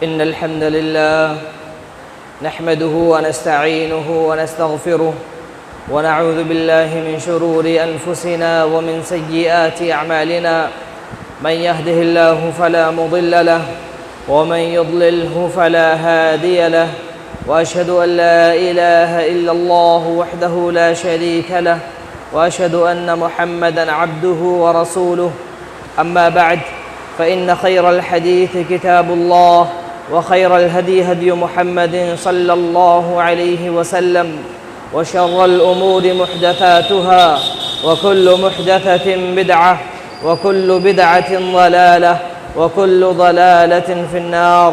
إن الحمد لله نحمده ونستعينه ونستغفره ونعوذ بالله من شرور أنفسنا ومن سيئات أعمالنا. من يهده الله فلا مضل له ومن يضلله فلا هادي له، وأشهد أن لا إله إلا الله وحده لا شريك له، وأشهد أن محمدًا عبده ورسوله. أما بعد، فإن خير الحديث كتاب الله، وخير الهدي هدي محمد صلى الله عليه وسلم، وشر الأمور محدثاتها، وكل محدثة بدعة، وكل بدعة ضلالة، وكل ضلالة في النار.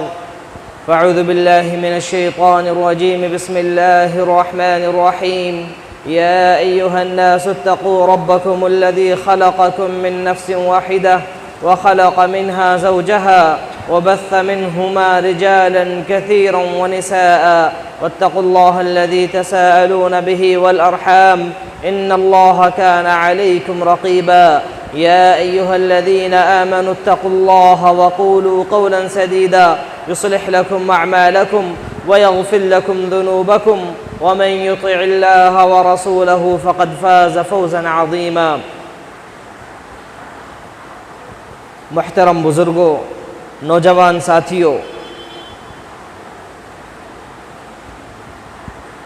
فأعوذ بالله من الشيطان الرجيم. بسم الله الرحمن الرحيم. يا أيها الناس اتقوا ربكم الذي خلقكم من نفس واحدة وخلق منها زوجها وبث منهما رجالا كثيرا ونساء، واتقوا الله الذي تساءلون به والأرحام، إن الله كان عليكم رقيبا. يا أيها الذين آمنوا اتقوا الله وقولوا قولا سديدا يصلح لكم أعمالكم ويغفر لكم ذنوبكم، ومن يطع الله ورسوله فقد فاز فوزا عظيما. محترم بزرگوں، نوجوان ساتھیوں،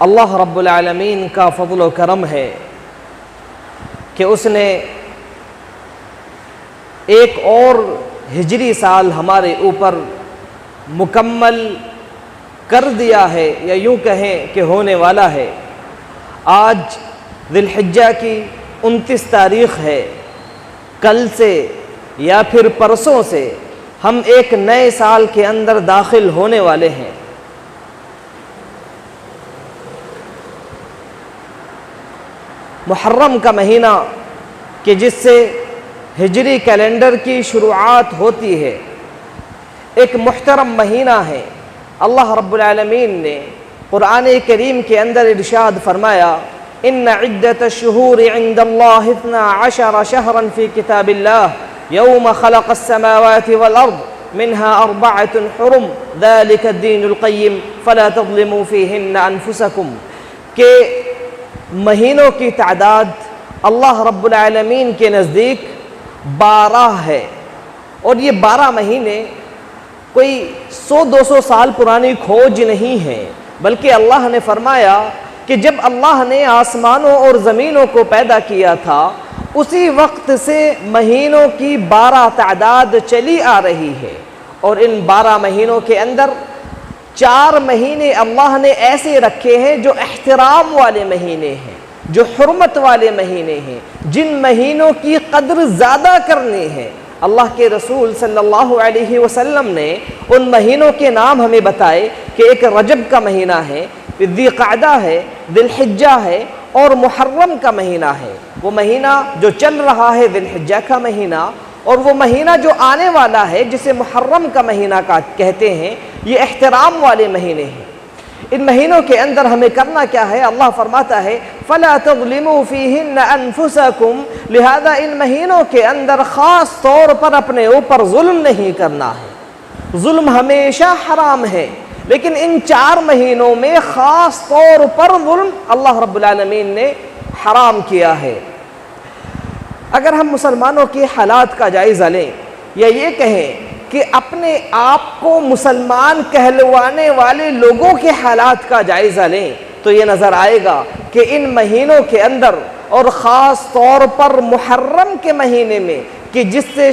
اللہ رب العالمین کا فضل و کرم ہے کہ اس نے ایک اور ہجری سال ہمارے اوپر مکمل کر دیا ہے، یا یوں کہیں کہ ہونے والا ہے. آج ذی الحجہ کی 29 تاریخ ہے. کل سے یا پھر پرسوں سے ہم ایک نئے سال کے اندر داخل ہونے والے ہیں. محرم کا مہینہ کہ جس سے ہجری کیلنڈر کی شروعات ہوتی ہے، ایک محترم مہینہ ہے. اللہ رب العالمین نے قرآن کریم کے اندر ارشاد فرمایا، ان عدت الشہور عند اللہ 12 شہرا فی کتاب اللہ یوم خلق السماوات والارض منها 4 حرم ذلك الدین القیم فلا تظلموا فیہن انفسکم. کہ مہینوں کی تعداد اللہ رب العالمین کے نزدیک 12 ہے، اور یہ 12 مہینے کوئی 100-200 سال پرانی کھوج نہیں ہے، بلکہ اللہ نے فرمایا کہ جب اللہ نے آسمانوں اور زمینوں کو پیدا کیا تھا، اسی وقت سے مہینوں کی 12 تعداد چلی آ رہی ہے. اور ان 12 مہینوں کے اندر 4 مہینے اللہ نے ایسے رکھے ہیں جو احترام والے مہینے ہیں، جو حرمت والے مہینے ہیں، جن مہینوں کی قدر زیادہ کرنی ہے. اللہ کے رسول صلی اللہ علیہ وسلم نے ان مہینوں کے نام ہمیں بتائے کہ ایک رجب کا مہینہ ہے، ذی قعدہ ہے، ذی الحجہ ہے، اور محرم کا مہینہ ہے. وہ مہینہ جو چل رہا ہے ذی الحجہ کا مہینہ، اور وہ مہینہ جو آنے والا ہے جسے محرم کا مہینہ کہتے ہیں، یہ احترام والے مہینے ہیں. ان مہینوں کے اندر ہمیں کرنا کیا ہے؟ اللہ فرماتا ہے فَلَا تَظْلِمُوا فِيهِنَّ أَنفُسَكُمْ. لہذا ان مہینوں کے اندر خاص طور پر اپنے اوپر ظلم نہیں کرنا ہے. ظلم ہمیشہ حرام ہے، لیکن ان 4 مہینوں میں خاص طور پر ظلم اللہ رب العالمین نے حرام کیا ہے. اگر ہم مسلمانوں کے حالات کا جائزہ لیں، یا یہ کہیں کہ اپنے آپ کو مسلمان کہلوانے والے لوگوں کے حالات کا جائزہ لیں، تو یہ نظر آئے گا کہ ان مہینوں کے اندر، اور خاص طور پر محرم کے مہینے میں کہ جس سے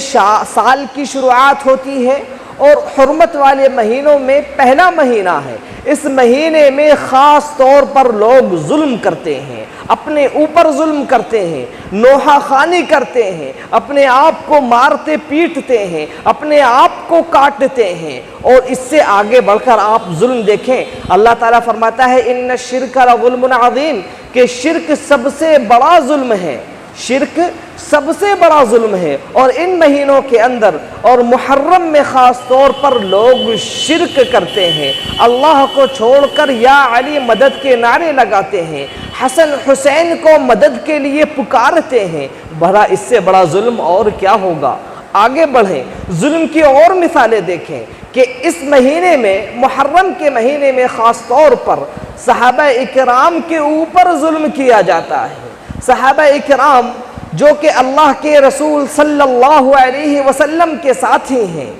سال کی شروعات ہوتی ہے، اور حرمت والے مہینوں میں پہلا مہینہ ہے، اس مہینے میں خاص طور پر لوگ ظلم کرتے ہیں، اپنے اوپر ظلم کرتے ہیں، نوحہ خوانی کرتے ہیں، اپنے آپ کو مارتے پیٹتے ہیں، اپنے آپ کو کاٹتے ہیں. اور اس سے آگے بڑھ کر آپ ظلم دیکھیں، اللہ تعالیٰ فرماتا ہے ان الشرک لظلم عظیم، کہ شرک سب سے بڑا ظلم ہے. شرک سب سے بڑا ظلم ہے. اور ان مہینوں کے اندر اور محرم میں خاص طور پر لوگ شرک کرتے ہیں، اللہ کو چھوڑ کر یا علی مدد کے نعرے لگاتے ہیں، حسن حسین کو مدد کے لیے پکارتے ہیں. بھلا اس سے بڑا ظلم اور کیا ہوگا؟ آگے بڑھیں، ظلم کی اور مثالیں دیکھیں کہ اس مہینے میں، محرم کے مہینے میں خاص طور پر صحابہ اکرام کے اوپر ظلم کیا جاتا ہے۔ صحابہ اکرام جو کہ اللہ کے رسول صلی اللہ علیہ وسلم کے ساتھی ہیں،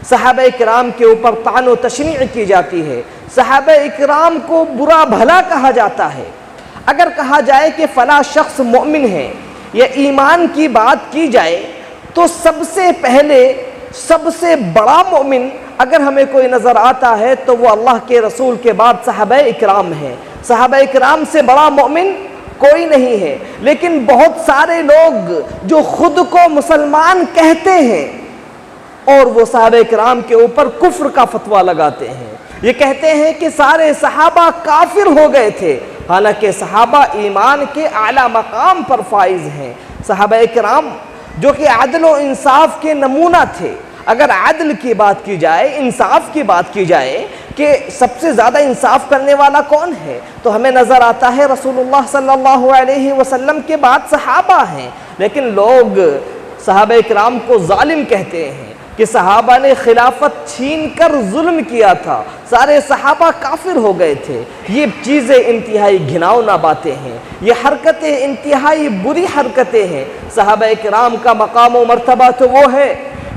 صحابہ اکرام کے اوپر طعن و تشنیع کی جاتی ہے، صحابہ اکرام کو برا بھلا کہا جاتا ہے۔ اگر کہا جائے کہ فلاں شخص مومن ہے یا ایمان کی بات کی جائے تو سب سے پہلے سب سے بڑا مومن اگر ہمیں کوئی نظر آتا ہے تو وہ اللہ کے رسول کے بعد صحابہ اکرام ہیں۔ صحابہ اکرام سے بڑا مومن کوئی نہیں ہے، لیکن بہت سارے لوگ جو خود کو مسلمان کہتے ہیں اور وہ صحابہ اکرام کے اوپر کفر کا فتویٰ لگاتے ہیں، یہ کہتے ہیں کہ سارے صحابہ کافر ہو گئے تھے، حالانکہ صحابہ ایمان کے اعلیٰ مقام پر فائز ہیں۔ صحابہ اکرام جو کہ عدل و انصاف کے نمونہ تھے۔ اگر عدل کی بات کی جائے، انصاف کی بات کی جائے کہ سب سے زیادہ انصاف کرنے والا کون ہے، تو ہمیں نظر آتا ہے رسول اللہ صلی اللہ علیہ وسلم کے بعد صحابہ ہیں، لیکن لوگ صحابہ اکرام کو ظالم کہتے ہیں کہ صحابہ نے خلافت چھین کر ظلم کیا تھا، سارے صحابہ کافر ہو گئے تھے۔ یہ چیزیں انتہائی گھناؤنا باتیں ہیں، یہ حرکتیں انتہائی بری حرکتیں ہیں۔ صحابہ اکرام کا مقام و مرتبہ تو وہ ہے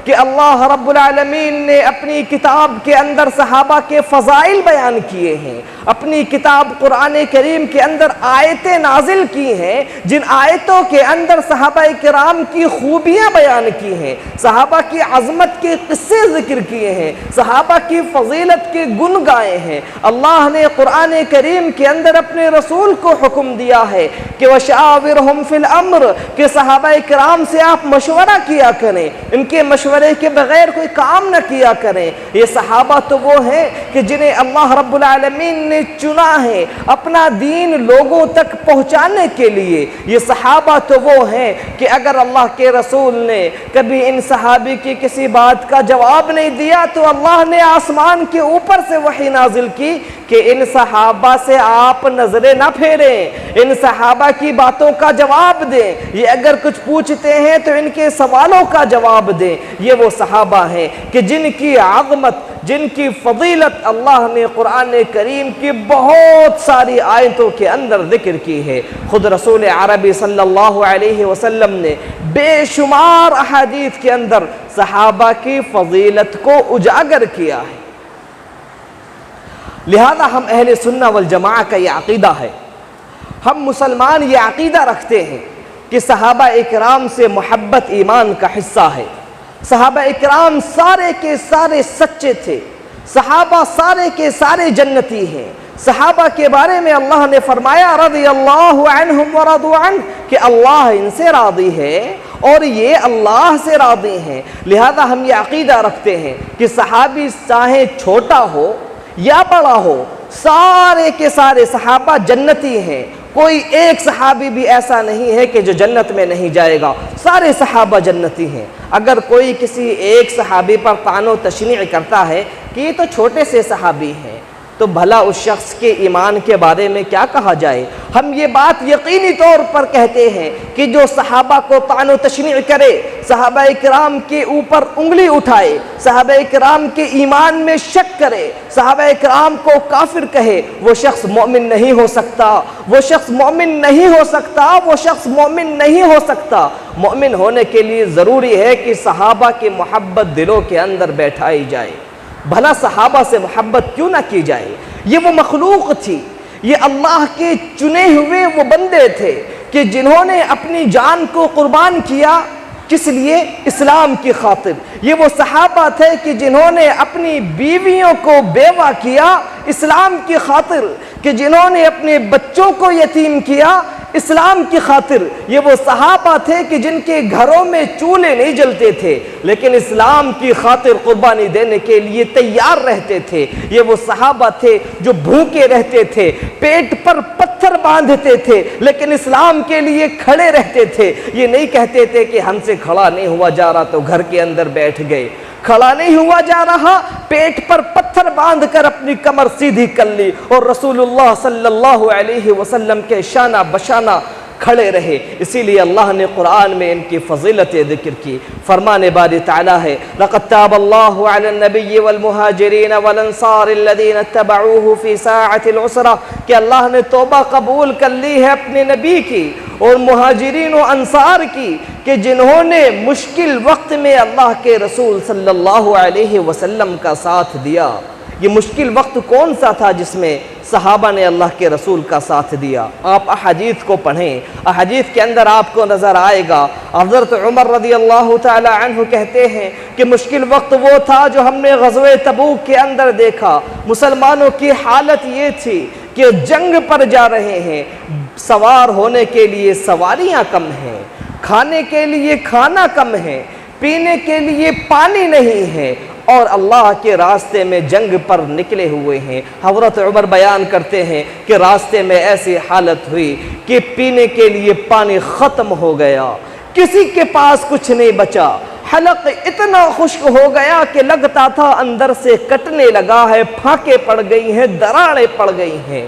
کہ اللہ رب العالمین نے اپنی کتاب کے اندر صحابہ کے فضائل بیان کیے ہیں، اپنی کتاب قرآن کریم کے اندر آیتیں نازل کی ہیں جن آیتوں کے اندر صحابہ کرام کی خوبیاں بیان کی ہیں، صحابہ کی عظمت کے قصے ذکر کیے ہیں، صحابہ کی فضیلت کے گن گائے ہیں۔ اللہ نے قرآن کریم کے اندر اپنے رسول کو حکم دیا ہے کہ وَشَاوِرْهُمْ فِي الْأَمْرِ، کہ صحابہ کرام سے آپ مشورہ کیا کریں، ان کے مشورے کے بغیر کوئی کام نہ کیا کریں۔ یہ صحابہ تو وہ ہیں کہ جنہیں اللہ رب العالمین نے چنا ہے اپنا دین لوگوں تک پہنچانے کے لیے۔ یہ صحابہ تو وہ ہیں کہ اگر اللہ کے رسول نے کبھی ان صحابی کی کسی بات کا جواب نہیں دیا تو اللہ نے آسمان کے اوپر سے وحی نازل کی کہ ان صحابہ سے آپ نظریں نہ پھیریں، ان صحابہ کی باتوں کا جواب دیں، یہ اگر کچھ پوچھتے ہیں تو ان کے سوالوں کا جواب دیں۔ یہ وہ صحابہ ہیں کہ جن کی عظمت، جن کی فضیلت اللہ نے قرآن کریم کی بہت ساری آیتوں کے اندر ذکر کی ہے۔ خود رسول عربی صلی اللہ علیہ وسلم نے بے شمار احادیث کے اندر صحابہ کی فضیلت کو اجاگر کیا ہے۔ لہذا ہم اہل سنہ والجماعہ کا یہ عقیدہ ہے، ہم مسلمان یہ عقیدہ رکھتے ہیں کہ صحابہ اکرام سے محبت ایمان کا حصہ ہے۔ صحابہ اکرام سارے کے سارے سچے تھے، صحابہ سارے کے سارے جنتی ہیں۔ صحابہ کے بارے میں اللہ نے فرمایا رضی اللہ عنہم ورضوا عنہ، کہ اللہ ان سے راضی ہے اور یہ اللہ سے راضی ہیں۔ لہذا ہم یہ عقیدہ رکھتے ہیں کہ صحابی چاہے چھوٹا ہو یا بڑا ہو، سارے کے سارے صحابہ جنتی ہیں۔ کوئی ایک صحابی بھی ایسا نہیں ہے کہ جو جنت میں نہیں جائے گا، سارے صحابہ جنتی ہیں۔ اگر کوئی کسی ایک صحابی پر طعن و تشنیع کرتا ہے کہ یہ تو چھوٹے سے صحابی ہیں، تو بھلا اس شخص کے ایمان کے بارے میں کیا کہا جائے؟ ہم یہ بات یقینی طور پر کہتے ہیں کہ جو صحابہ کو طعن و تشنیع کرے، صحابہ اکرام کے اوپر انگلی اٹھائے، صحابہ اکرام کے ایمان میں شک کرے، صحابہ اکرام کو کافر کہے، وہ شخص مومن نہیں ہو سکتا، وہ شخص مومن نہیں ہو سکتا، وہ شخص مومن نہیں ہو سکتا۔ مومن ہونے کے لیے ضروری ہے کہ صحابہ کی محبت دلوں کے اندر بیٹھائی جائے۔ بھلا صحابہ سے محبت کیوں نہ کی جائے؟ یہ وہ مخلوق تھی، یہ اللہ کے چنے ہوئے وہ بندے تھے کہ جنہوں نے اپنی جان کو قربان کیا، کس لیے؟ اسلام کی خاطر۔ یہ وہ صحابہ تھے کہ جنہوں نے اپنی بیویوں کو بیوہ کیا اسلام کی خاطر، کہ جنہوں نے اپنے بچوں کو یتیم کیا اسلام کی خاطر۔ یہ وہ صحابہ تھے کہ جن کے گھروں میں چولہے نہیں جلتے تھے لیکن اسلام کی خاطر قربانی دینے کے لیے تیار رہتے تھے۔ یہ وہ صحابہ تھے جو بھوکے رہتے تھے، پیٹ پر پتھر باندھتے تھے لیکن اسلام کے لیے کھڑے رہتے تھے۔ یہ نہیں کہتے تھے کہ ہم سے کھڑا نہیں ہوا جا رہا تو گھر کے اندر بیٹھ گئے، کھڑا نہیں ہوا جا رہا، پیٹ پر پتھر باندھ کر اپنی کمر سیدھی کر لی اور رسول اللہ صلی اللہ علیہ وسلم کے شانہ بشانہ کھڑے رہے۔ اسی لیے اللہ نے قرآن میں ان کی فضیلت ذکر کی۔ فرمان باری تعالیٰ ہے لَقَدْ تَابَ اللَّهُ عَلَى النَّبِيِّ وَالْمُهَاجِرِينَ وَالْأَنصَارِ الَّذِينَ اتَّبَعُوهُ فِي سَاعَةِ الْعُسْرَةِ کہ اللہ نے توبہ قبول کر لی ہے اپنے نبی کی اور مہاجرین و انصار کی کہ جنہوں نے مشکل وقت میں اللہ کے رسول صلی اللہ علیہ وسلم کا ساتھ دیا۔ یہ مشکل وقت کون سا تھا جس میں صحابہ نے اللہ کے رسول کا ساتھ دیا؟ آپ احادیث کو پڑھیں، احادیث کے اندر آپ کو نظر آئے گا۔ حضرت عمر رضی اللہ تعالی عنہ کہتے ہیں کہ مشکل وقت وہ تھا جو ہم نے غزوہ تبوک کے اندر دیکھا۔ مسلمانوں کی حالت یہ تھی کہ جنگ پر جا رہے ہیں، سوار ہونے کے لیے سواریاں کم ہیں، کھانے کے لیے کھانا کم ہے، پینے کے لیے پانی نہیں ہے، اور اللہ کے راستے میں جنگ پر نکلے ہوئے ہیں۔ حضرت عمر بیان کرتے ہیں کہ راستے میں ایسی حالت ہوئی کہ پینے کے لیے پانی ختم ہو گیا، کسی کے پاس کچھ نہیں بچا، حلق اتنا خشک ہو گیا کہ لگتا تھا اندر سے کٹنے لگا ہے، پھانکیں پڑ گئی ہیں، دراڑیں پڑ گئی ہیں۔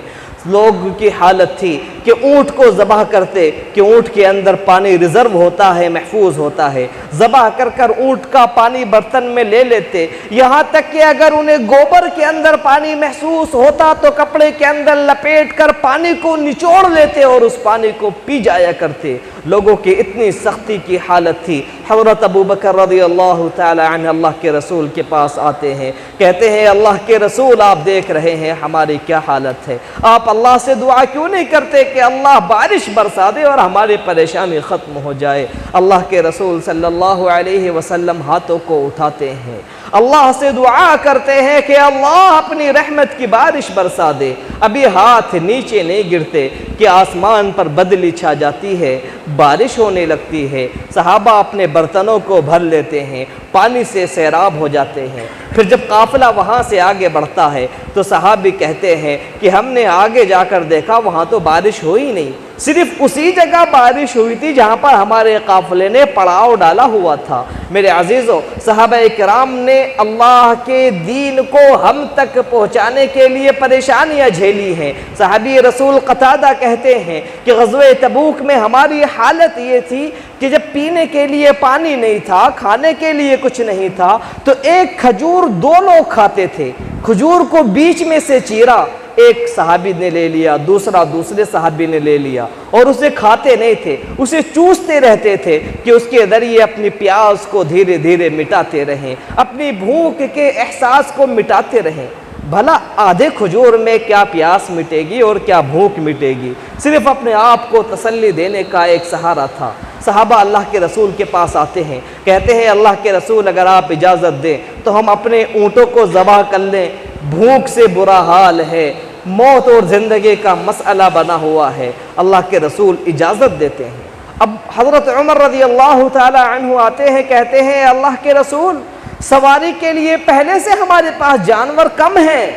لوگ کی حالت تھی کہ اونٹ کو ذبح کرتے کہ اونٹ کے اندر پانی ریزرو ہوتا ہے، محفوظ ہوتا ہے، ذبح کر کر اونٹ کا پانی برتن میں لے لیتے، یہاں تک کہ اگر انہیں گوبر کے اندر پانی محسوس ہوتا تو کپڑے کے اندر لپیٹ کر پانی کو نچوڑ لیتے اور اس پانی کو پی جایا کرتے۔ لوگوں کی اتنی سختی کی حالت تھی۔ حضرت ابو بکر رضی اللہ تعالی عنہ اللہ کے رسول کے پاس آتے ہیں، کہتے ہیں اللہ کے رسول آپ دیکھ رہے ہیں ہماری کیا حالت ہے، آپ اللہ سے دعا کیوں نہیں کرتے کہ اللہ بارش برسا دے اور ہماری پریشانی ختم ہو جائے؟ اللہ کے رسول صلی اللہ علیہ وسلم ہاتھوں کو اٹھاتے ہیں، اللہ سے دعا کرتے ہیں کہ اللہ اپنی رحمت کی بارش برسا دے۔ ابھی ہاتھ نیچے نہیں گرتے کہ آسمان پر بدلی چھا جاتی ہے، بارش ہونے لگتی ہے، صحابہ اپنے برتنوں کو بھر لیتے ہیں، پانی سے سیراب ہو جاتے ہیں۔ پھر جب قافلہ وہاں سے آگے بڑھتا ہے تو صحابی کہتے ہیں کہ ہم نے آگے جا کر دیکھا وہاں تو بارش ہوئی نہیں، صرف اسی جگہ بارش ہوئی تھی جہاں پر ہمارے قافلے نے پڑاؤ ڈالا ہوا تھا۔ میرے عزیزو، صحابہ کرام نے اللہ کے دین کو ہم تک پہنچانے کے لیے پریشانیاں جھیلی ہیں۔ صحابی رسول قتادہ کہتے ہیں کہ غزوہ تبوک میں ہماری حالت یہ تھی کہ جب پینے کے لیے پانی نہیں تھا، کھانے کے لیے کچھ نہیں تھا، تو ایک کھجور دو لوگ کھاتے تھے۔ کھجور کو بیچ میں سے چیرا، ایک صحابی نے لے لیا، دوسرے صحابی نے لے لیا، اور اسے کھاتے نہیں تھے، اسے چوستے رہتے تھے کہ اس کے ذریعے اپنی پیاس کو دھیرے دھیرے مٹاتے رہیں، اپنی بھوک کے احساس کو مٹاتے رہیں۔ بھلا آدھے کھجور میں کیا پیاس مٹے گی اور کیا بھوک مٹے گی؟ صرف اپنے آپ کو تسلی دینے کا ایک سہارا تھا۔ صحابہ اللہ کے رسول کے پاس آتے ہیں، کہتے ہیں اللہ کے رسول اگر آپ اجازت دیں تو ہم اپنے اونٹوں کو ذبح کر لیں، بھوک سے برا حال ہے، موت اور زندگی کا مسئلہ بنا ہوا ہے۔ اللہ کے رسول اجازت دیتے ہیں۔ اب حضرت عمر رضی اللہ تعالی عنہ آتے ہیں، کہتے ہیں اللہ کے رسول سواری کے لیے پہلے سے ہمارے پاس جانور کم ہیں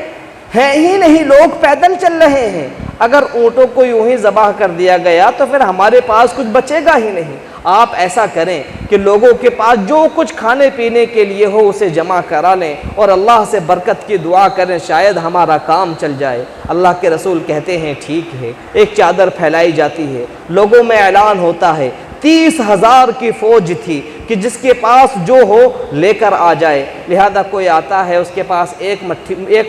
ہی نہیں، لوگ پیدل چل رہے ہیں، اگر اونٹوں کو یوں ہی ذبح کر دیا گیا تو پھر ہمارے پاس کچھ بچے گا ہی نہیں۔ آپ ایسا کریں کہ لوگوں کے پاس جو کچھ کھانے پینے کے لیے ہو اسے جمع کرا لیں اور اللہ سے برکت کی دعا کریں، شاید ہمارا کام چل جائے۔ اللہ کے رسول کہتے ہیں ٹھیک ہے۔ ایک چادر پھیلائی جاتی ہے، لوگوں میں اعلان ہوتا ہے، 30,000 کی فوج تھی کہ جس کے پاس جو ہو لے کر آ جائے، لہذا کوئی آتا ہے اس کے پاس ایک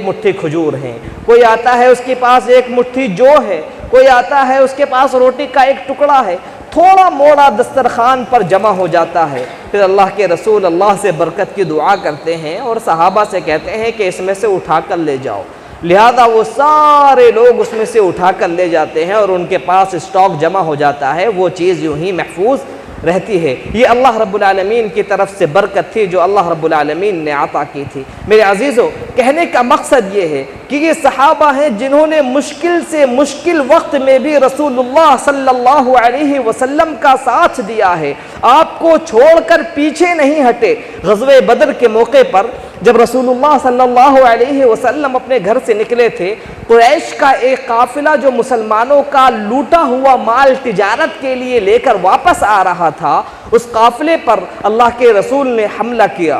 مٹھی کھجور ہے، کوئی آتا ہے اس کے پاس ایک مٹھی جو ہے، کوئی آتا ہے اس کے پاس روٹی کا ایک ٹکڑا ہے، تھوڑا موڑا دسترخوان پر جمع ہو جاتا ہے۔ پھر اللہ کے رسول اللہ سے برکت کی دعا کرتے ہیں اور صحابہ سے کہتے ہیں کہ اس میں سے اٹھا کر لے جاؤ، لہذا وہ سارے لوگ اس میں سے اٹھا کر لے جاتے ہیں اور ان کے پاس اسٹاک جمع ہو جاتا ہے، وہ چیز یوں ہی محفوظ رہتی ہے۔ یہ اللہ رب العالمین کی طرف سے برکت تھی جو اللہ رب العالمین نے عطا کی تھی۔ میرے عزیزو، کہنے کا مقصد یہ ہے کہ یہ صحابہ ہیں جنہوں نے مشکل سے مشکل وقت میں بھی رسول اللہ صلی اللہ علیہ وسلم کا ساتھ دیا ہے، آپ کو چھوڑ کر پیچھے نہیں ہٹے۔ غزوہ بدر کے موقع پر جب رسول اللہ صلی اللہ علیہ وسلم اپنے گھر سے نکلے تھے، قریش کا ایک قافلہ جو مسلمانوں کا لوٹا ہوا مال تجارت کے لیے لے کر واپس آ رہا تھا، اس قافلے پر اللہ کے رسول نے حملہ کیا۔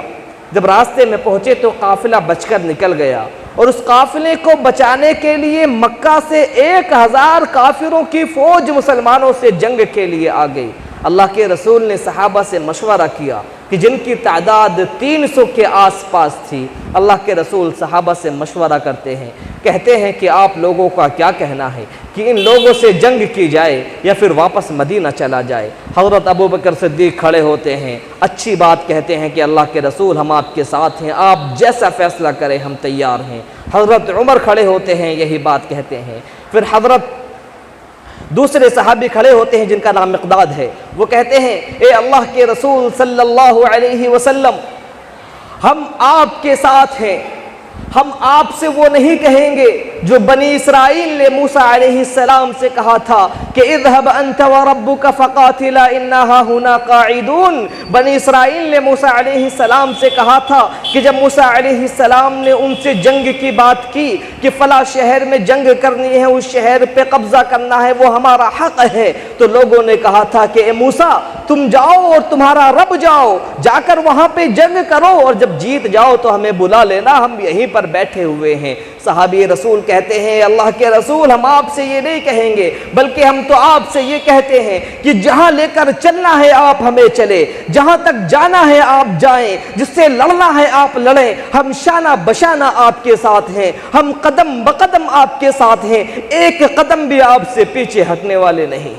جب راستے میں پہنچے تو قافلہ بچ کر نکل گیا اور اس قافلے کو بچانے کے لیے مکہ سے 1000 کافروں کی فوج مسلمانوں سے جنگ کے لیے آ گئی۔ اللہ کے رسول نے صحابہ سے مشورہ کیا کہ جن کی تعداد 300 کے آس پاس تھی، اللہ کے رسول صحابہ سے مشورہ کرتے ہیں، کہتے ہیں کہ آپ لوگوں کا کیا کہنا ہے کہ ان لوگوں سے جنگ کی جائے یا پھر واپس مدینہ چلا جائے؟ حضرت ابوبکر صدیق کھڑے ہوتے ہیں، اچھی بات کہتے ہیں کہ اللہ کے رسول ہم آپ کے ساتھ ہیں، آپ جیسا فیصلہ کریں ہم تیار ہیں۔ حضرت عمر کھڑے ہوتے ہیں، یہی بات کہتے ہیں۔ پھر حضرت دوسرے صحابی کھڑے ہوتے ہیں جن کا نام مقداد ہے، وہ کہتے ہیں اے اللہ کے رسول صلی اللہ علیہ وسلم، ہم آپ کے ساتھ ہیں، ہم آپ سے وہ نہیں کہیں گے جو بنی اسرائیل نے موسیٰ علیہ السلام سے کہا تھا کہ اذهب انت وربك فقاتلا انا هنا قاعدون۔ بنی اسرائیل نے موسیٰ علیہ السلام سے کہا تھا کہ جب موسیٰ علیہ السلام نے ان سے جنگ کی بات کی کہ فلاں شہر میں جنگ کرنی ہے، اس شہر پہ قبضہ کرنا ہے، وہ ہمارا حق ہے، تو لوگوں نے کہا تھا کہ اے موسیٰ تم جاؤ اور تمہارا رب جاؤ، جا کر وہاں پہ جنگ کرو، اور جب جیت جاؤ تو ہمیں بلا لینا، ہم یہیں پر بیٹھے ہوئے ہیں۔ صحابی رسول کہتے ہیں اللہ کے رسول ہم آپ سے یہ نہیں کہیں گے، بلکہ ہم تو آپ سے یہ کہتے ہیں کہ جہاں لے کر چلنا ہے آپ ہمیں چلے، جہاں تک جانا ہے آپ جائیں، جس سے لڑنا ہے آپ لڑیں، ہم شانہ بشانہ آپ کے ساتھ ہیں، ہم قدم بقدم آپ کے ساتھ ہیں، ایک قدم بھی آپ سے پیچھے ہٹنے والے نہیں۔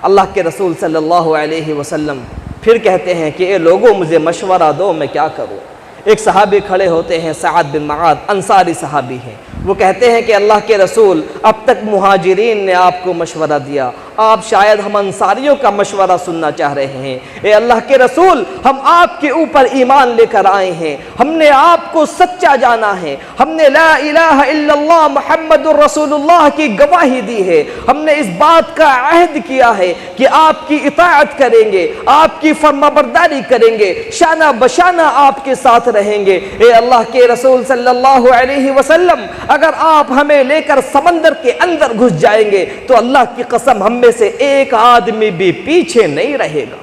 اللہ کے رسول صلی اللہ علیہ وسلم پھر کہتے ہیں کہ اے لوگوں مجھے مشورہ دو میں کیا کروں۔ ایک صحابی کھڑے ہوتے ہیں، سعد بن معاذ، انصاری صحابی ہیں، وہ کہتے ہیں کہ اللہ کے رسول اب تک مہاجرین نے آپ کو مشورہ دیا، آپ شاید ہم انصاریوں کا مشورہ سننا چاہ رہے ہیں۔ اے اللہ کے رسول ہم آپ کے اوپر ایمان لے کر آئے ہیں، ہم نے آپ کو سچا جانا ہے، ہم نے لا الہ الا اللہ محمد الرسول اللہ کی گواہی دی ہے، ہم نے اس بات کا عہد کیا ہے کہ آپ کی اطاعت کریں گے، آپ کی فرمانبرداری کریں گے، شانہ بشانہ آپ کے ساتھ رہیں گے۔ اے اللہ کے رسول صلی اللہ علیہ وسلم اگر آپ ہمیں لے کر سمندر کے اندر گھس جائیں گے تو اللہ کی قسم ہم میں سے ایک آدمی بھی پیچھے نہیں رہے گا۔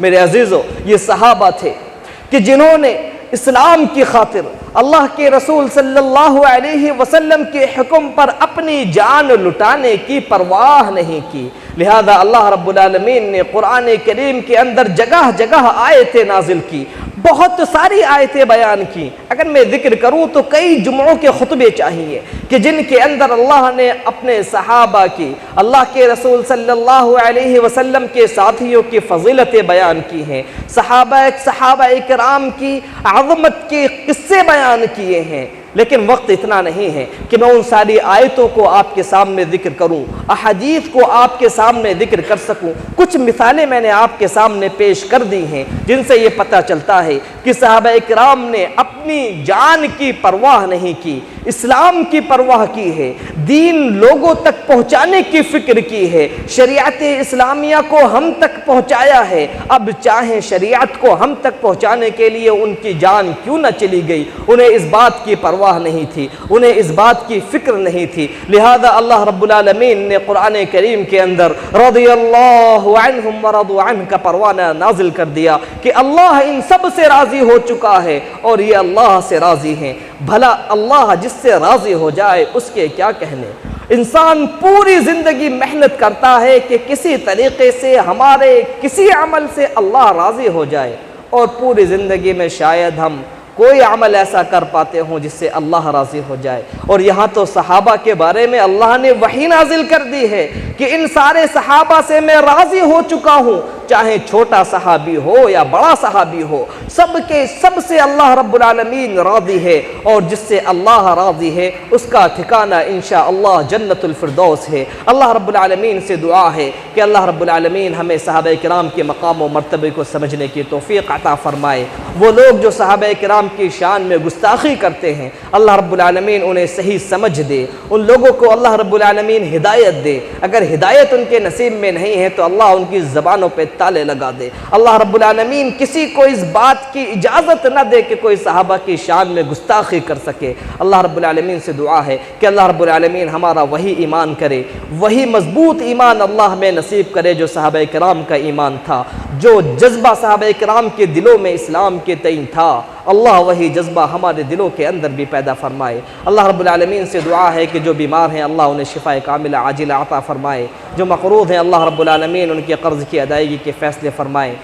میرے عزیزو، یہ صحابہ تھے کہ جنہوں نے اسلام کی خاطر اللہ کے رسول صلی اللہ علیہ وسلم کے حکم پر اپنی جان لٹانے کی پرواہ نہیں کی۔ لہذا اللہ رب العالمین نے قرآن کریم کے اندر جگہ جگہ آیتیں نازل کی، بہت ساری آیتیں بیان کی۔ اگر میں ذکر کروں تو کئی جمعوں کے خطبے چاہیے کہ جن کے اندر اللہ نے اپنے صحابہ کی، اللہ کے رسول صلی اللہ علیہ وسلم کے ساتھیوں کی فضیلتیں بیان کی ہیں، صحابہ کرام کی عظمت کے قصے بیان کیے ہیں۔ لیکن وقت اتنا نہیں ہے کہ میں ان ساری آیتوں کو آپ کے سامنے ذکر کروں، احادیث کو آپ کے سامنے ذکر کر سکوں۔ کچھ مثالیں میں نے آپ کے سامنے پیش کر دی ہیں جن سے یہ پتہ چلتا ہے کہ صحابہ کرام نے اپنی جان کی پرواہ نہیں کی، اسلام کی پرواہ کی ہے، دین لوگوں تک پہنچانے کی فکر کی ہے، شریعت اسلامیہ کو ہم تک پہنچایا ہے، اب چاہیں شریعت کو ہم تک پہنچانے کے لیے ان کی جان کیوں نہ چلی گئی، انہیں اس بات کی پرواہ نہیں تھی، انہیں اس بات کی فکر نہیں تھی۔ لہذا اللہ رب العالمین نے قرآن کریم کے اندر رضی اللہ عنہم ورضوا عنہ کا پروانہ نازل کر دیا کہ اللہ ان سب سے راضی ہو چکا ہے اور یہ اللہ سے راضی ہیں۔ بھلا اللہ جس سے راضی ہو جائے اس کے کیا کہنے۔ انسان پوری زندگی محنت کرتا ہے کہ کسی طریقے سے ہمارے کسی عمل سے اللہ راضی ہو جائے، اور پوری زندگی میں شاید ہم کوئی عمل ایسا کر پاتے ہوں جس سے اللہ راضی ہو جائے۔ اور یہاں تو صحابہ کے بارے میں اللہ نے وحی نازل کر دی ہے کہ ان سارے صحابہ سے میں راضی ہو چکا ہوں، چاہے چھوٹا صحابی ہو یا بڑا صحابی ہو، سب کے سب سے اللہ رب العالمین راضی ہے، اور جس سے اللہ راضی ہے اس کا ٹھکانہ انشاءاللہ جنت الفردوس ہے۔ اللہ رب العالمین سے دعا ہے کہ اللہ رب العالمین ہمیں صحابہ کرام کے مقام و مرتبے کو سمجھنے کی توفیق عطا فرمائے۔ وہ لوگ جو صحابہ کرام کی شان میں گستاخی کرتے ہیں، اللہ رب العالمین انہیں صحیح سمجھ دے، ان لوگوں کو اللہ رب العالمین ہدایت دے۔ اگر ہدایت ان کے نصیب میں نہیں ہے تو اللہ ان کی زبانوں پہ تالے لگا دے۔ اللہ رب العالمین کسی کو اس بات بات کی اجازت نہ دے کہ کوئی صحابہ کی شان میں گستاخی کر سکے۔ اللہ رب العالمین سے دعا ہے کہ اللہ رب العالمین ہمارا وہی ایمان کرے، وہی مضبوط ایمان اللہ ہمیں نصیب کرے جو صحابہ کرام کا ایمان تھا، جو جذبہ صحابہ کرام کے دلوں میں اسلام کے تئیں تھا، اللہ وہی جذبہ ہمارے دلوں کے اندر بھی پیدا فرمائے۔ اللہ رب العالمین سے دعا ہے کہ جو بیمار ہیں اللہ انہیں شفاء کاملہ عاجلہ عطا فرمائے، جو مقروض ہیں اللہ رب العالمین ان کے قرض کی ادائیگی کے فیصلے فرمائے،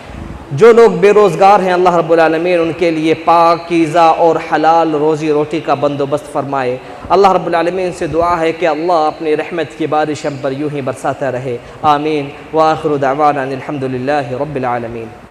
جو لوگ بے روزگار ہیں اللہ رب العالمین ان کے لیے پاکیزہ اور حلال روزی روٹی کا بندوبست فرمائے۔ اللہ رب العالمین سے دعا ہے کہ اللہ اپنی رحمت کی بارش ہم پر یوں ہی برساتا رہے، آمین۔ وآخر دعوانا الحمد للہ رب العالمین۔